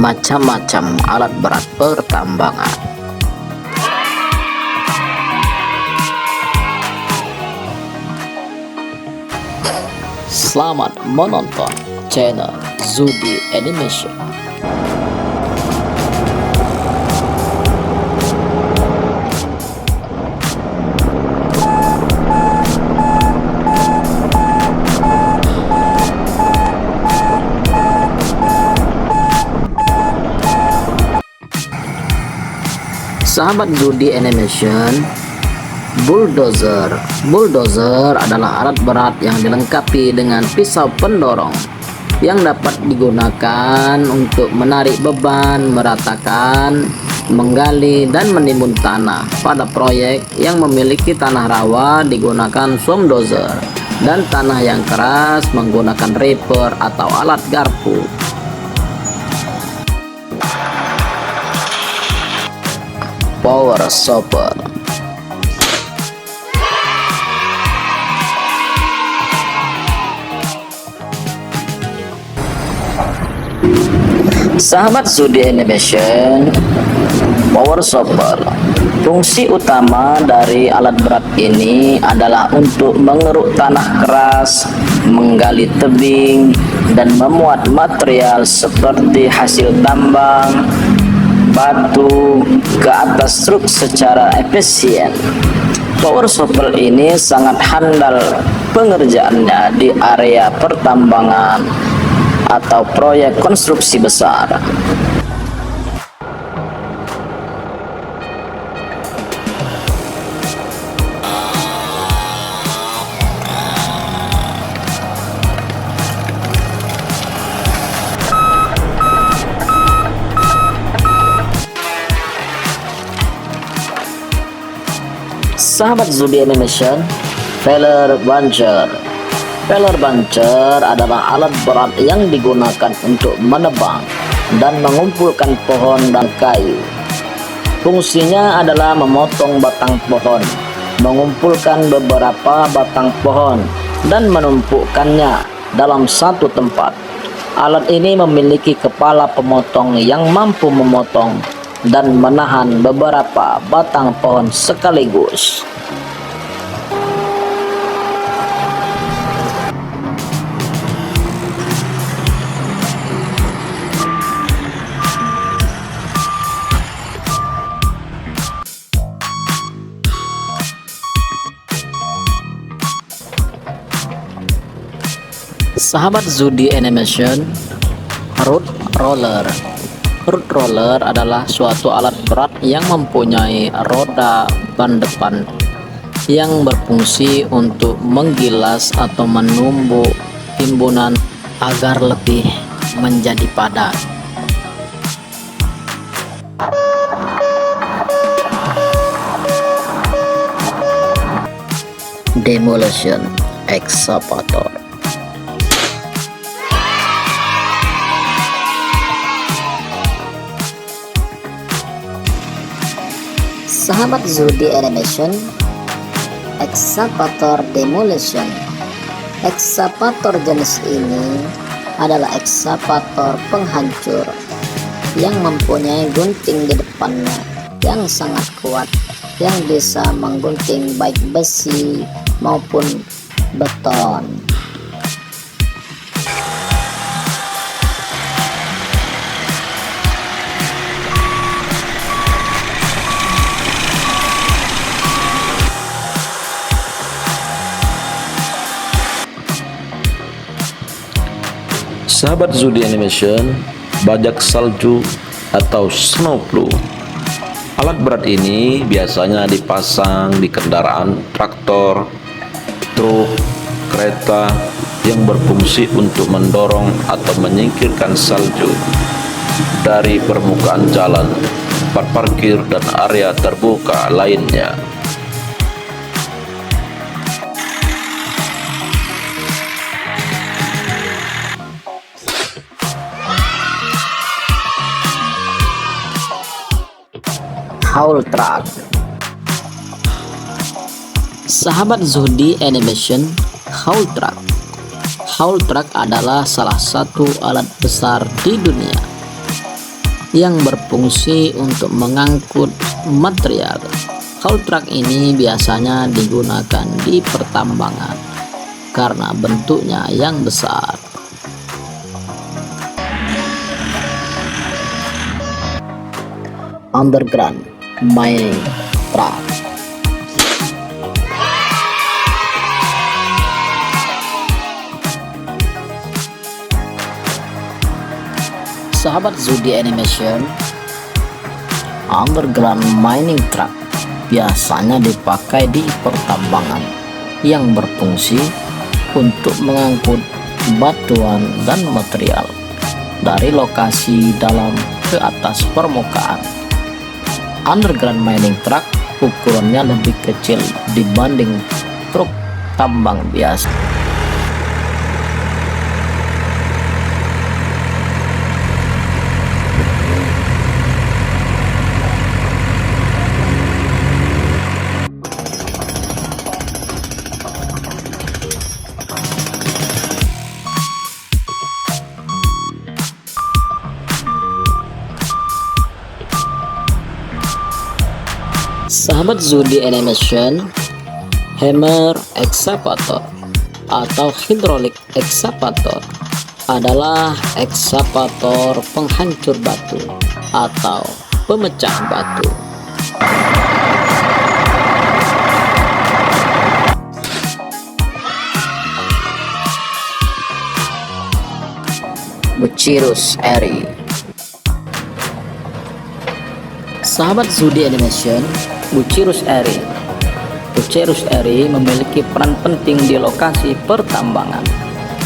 macam-macam alat berat pertambangan. Selamat menonton channel Zudi Animation. Sahabat Zudi Animation, bulldozer. Bulldozer adalah alat berat yang dilengkapi dengan pisau pendorong yang dapat digunakan untuk menarik beban, meratakan, menggali, dan menimbun tanah. Pada proyek yang memiliki tanah rawa digunakan swamp dozer, dan tanah yang keras menggunakan reaper atau alat garpu. Power chopper. Sahabat Zudi Animation, power chopper. Fungsi utama dari alat berat ini adalah untuk mengeruk tanah keras, menggali tebing, dan memuat material seperti hasil tambang, batu ke atas truk secara efisien. Power chopper ini sangat handal pengerjaannya di area pertambangan atau proyek konstruksi besar. Sahabat Zudi Animation, feller buncher. Feller buncher adalah alat berat yang digunakan untuk menebang dan mengumpulkan pohon dan kayu. Fungsinya adalah memotong batang pohon, mengumpulkan beberapa batang pohon, dan menumpukannya dalam satu tempat. Alat ini memiliki kepala pemotong yang mampu memotong dan menahan beberapa batang pohon sekaligus. Sahabat Zudi Animation, root roller. Root roller adalah suatu alat berat yang mempunyai roda ban depan yang berfungsi untuk menggilas atau menumbuk timbunan agar lebih menjadi padat. Demolition excavator. Sahabat Zudi Animation, excavator demolition. Excavator jenis ini adalah excavator penghancur yang mempunyai gunting di depannya yang sangat kuat, yang bisa menggunting baik besi maupun beton. Sahabat Zudi Animation, bajak salju atau snowplow. Alat berat ini biasanya dipasang di kendaraan traktor, truk, kereta yang berfungsi untuk mendorong atau menyingkirkan salju dari permukaan jalan, tempat parkir, dan area terbuka lainnya. Haul truck. Sahabat Zudi Animation, haul truck. Haul truck adalah salah satu alat besar di dunia yang berfungsi untuk mengangkut material. Haul truck ini biasanya digunakan di pertambangan karena bentuknya yang besar. Underground mining truck. Sahabat Zudi Animation, underground mining truck biasanya dipakai di pertambangan yang berfungsi untuk mengangkut batuan dan material dari lokasi dalam ke atas permukaan. Underground mining truck ukurannya lebih kecil dibanding truk tambang biasa. Sahabat Zudi Animation, hammer excavator atau hydraulic excavator adalah ekskavator penghancur batu atau pemecah batu. Bucyrus Erie. Sahabat Zudi Animation, Bucyrus Erie. Bucyrus Erie memiliki peran penting di lokasi pertambangan.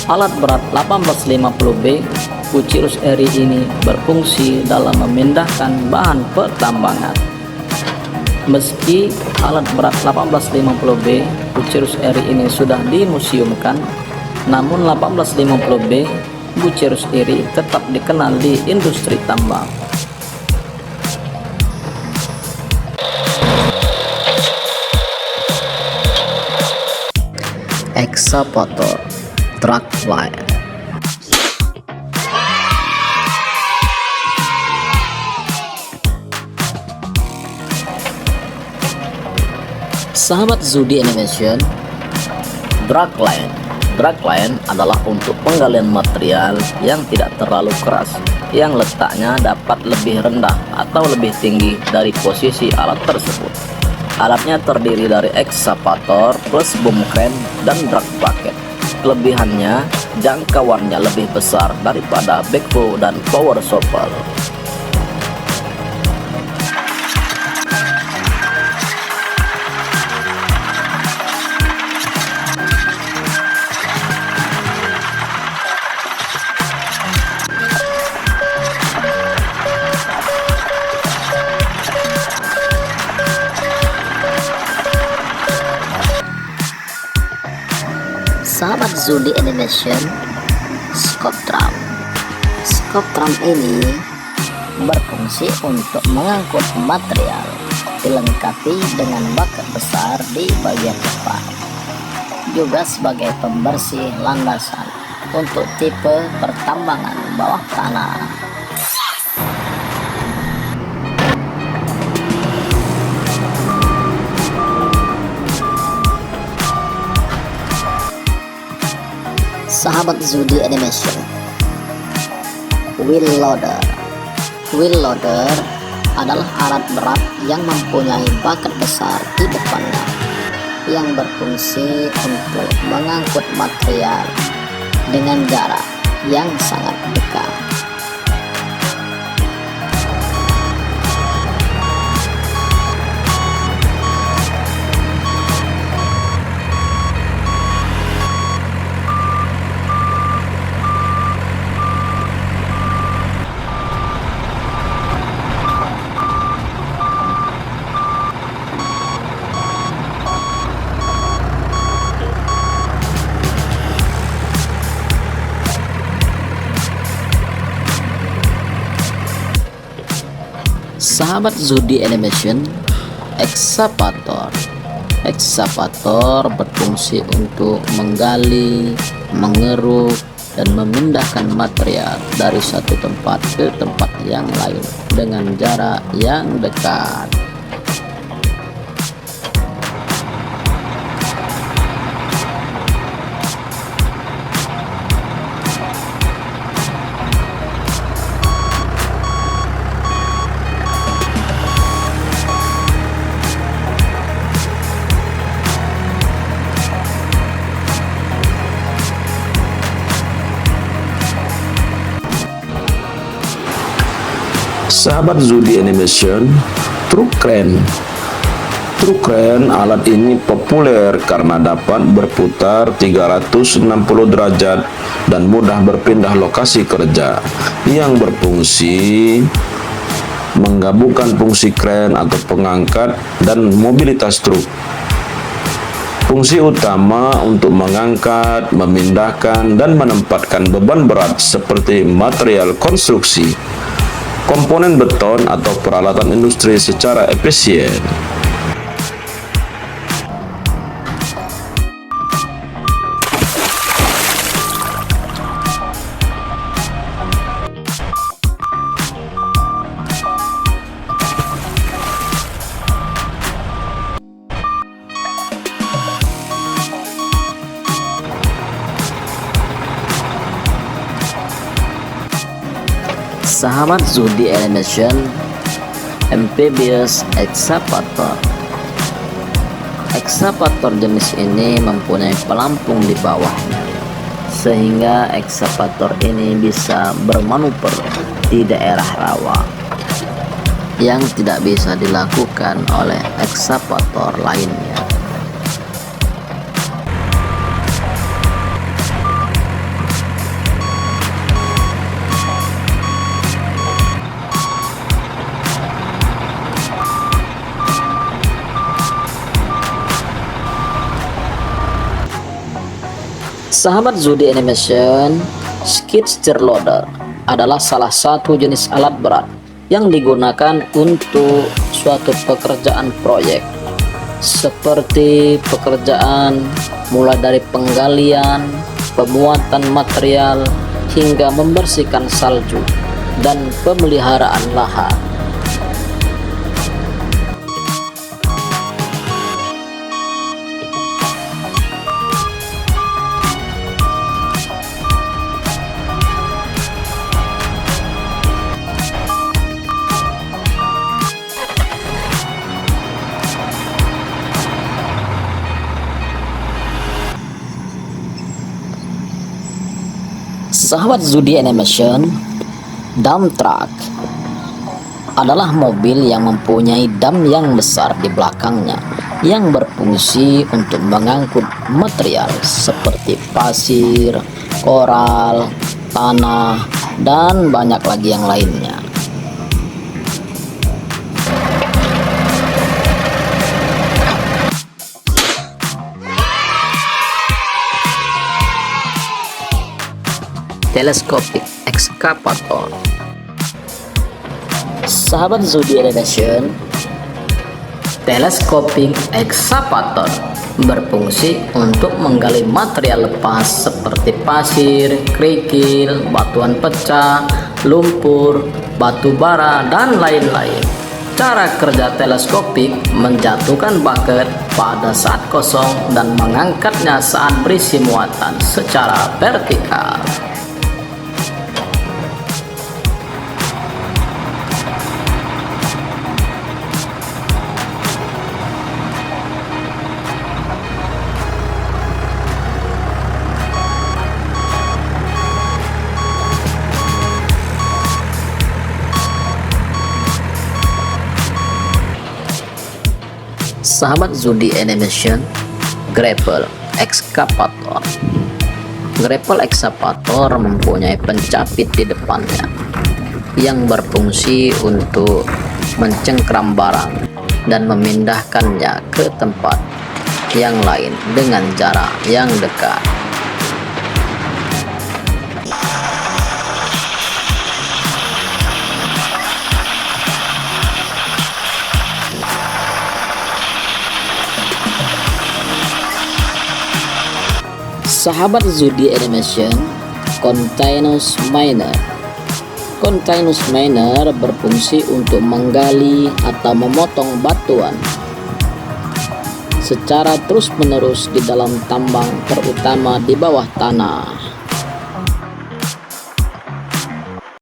Alat berat 1850B Bucyrus Erie ini berfungsi dalam memindahkan bahan pertambangan. Meski alat berat 1850B Bucyrus Erie ini sudah dimuseumkan, namun 1850B Bucyrus Erie tetap dikenal di industri tambang. Excavator truck line. Sahabat Zudi Animation, drag line. Drag line adalah untuk penggalian material yang tidak terlalu keras, yang letaknya dapat lebih rendah atau lebih tinggi dari posisi alat tersebut. Alatnya terdiri dari ekskavator plus boom crane dan drag bucket. Kelebihannya, jangkauannya lebih besar daripada backhoe dan power shovel. Sahabat Zudi Animation, scoop drum. Scoop drum ini berfungsi untuk mengangkut material, dilengkapi dengan bucket besar di bagian depan, juga sebagai pembersih landasan untuk tipe pertambangan bawah tanah. Sahabat Zudi Animation, wheel loader. Wheel loader adalah alat berat yang mempunyai bucket besar di depannya, yang berfungsi untuk mengangkut material dengan jarak yang sangat dekat. Sahabat Zudi Animation, excavator. Excavator berfungsi untuk menggali, mengeruk, dan memindahkan material dari satu tempat ke tempat yang lain dengan jarak yang dekat. Sahabat Zudi Animation, truk kren. Truk kren alat ini populer karena dapat berputar 360 derajat dan mudah berpindah lokasi kerja, yang berfungsi menggabungkan fungsi kren atau pengangkat dan mobilitas truk. Fungsi utama untuk mengangkat, memindahkan, dan menempatkan beban berat seperti material konstruksi, komponen beton atau peralatan industri secara efisien. Sahabat Zudi Animation, amphibious excavator. Excavator jenis ini mempunyai pelampung di bawahnya, sehingga excavator ini bisa bermanuver di daerah rawa yang tidak bisa dilakukan oleh excavator lainnya. Sahabat Zudi Animation, skid steer loader adalah salah satu jenis alat berat yang digunakan untuk suatu pekerjaan proyek, seperti pekerjaan mulai dari penggalian, pemuatan material, hingga membersihkan salju dan pemeliharaan lahan. Sahabat Zudi Animation, dump truck adalah mobil yang mempunyai dam yang besar di belakangnya yang berfungsi untuk mengangkut material seperti pasir, koral, tanah, dan banyak lagi yang lainnya. Telescopic excavator. Sahabat Zudi Animation, telescopic excavator berfungsi untuk menggali material lepas seperti pasir, kerikil, batuan pecah, lumpur, batu bara, dan lain-lain. Cara kerja teleskopik menjatuhkan bucket pada saat kosong dan mengangkatnya saat berisi muatan secara vertikal. Sahabat Zudi Animation, grapple excavator. Grapple excavator mempunyai pencapit di depannya yang berfungsi untuk mencengkram barang dan memindahkannya ke tempat yang lain dengan jarak yang dekat. Sahabat Zudi Animation, continuous miner. Continuous miner berfungsi untuk menggali atau memotong batuan secara terus-menerus di dalam tambang, terutama di bawah tanah.